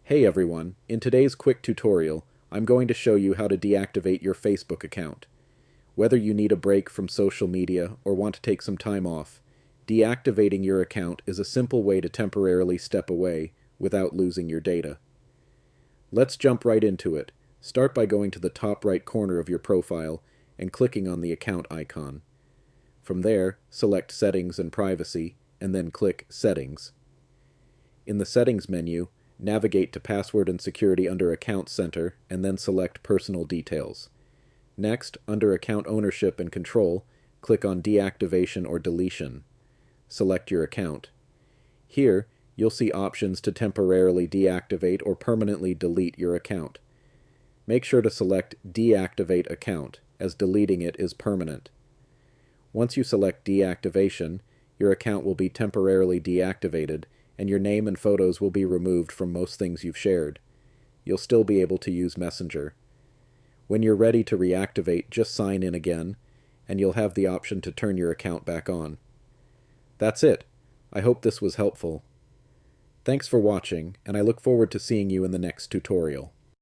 Hey everyone, in today's quick tutorial, I'm going to show you how to deactivate your Facebook account. Whether you need a break from social media or want to take some time off, deactivating your account is a simple way to temporarily step away without losing your data. Let's jump right into it. Start by going to the top right corner of your profile and clicking on the account icon. From there, select Settings and Privacy, and then click Settings. In the Settings menu, navigate to Password and Security under Account Center, and then select Personal Details. Next, under Account Ownership and Control, click on Deactivation or Deletion. Select your account. Here, you'll see options to temporarily deactivate or permanently delete your account. Make sure to select Deactivate Account, as deleting it is permanent. Once you select Deactivation, your account will be temporarily deactivated, and your name and photos will be removed from most things you've shared. You'll still be able to use Messenger. When you're ready to reactivate, just sign in again, and you'll have the option to turn your account back on. That's it. I hope this was helpful. Thanks for watching, and I look forward to seeing you in the next tutorial.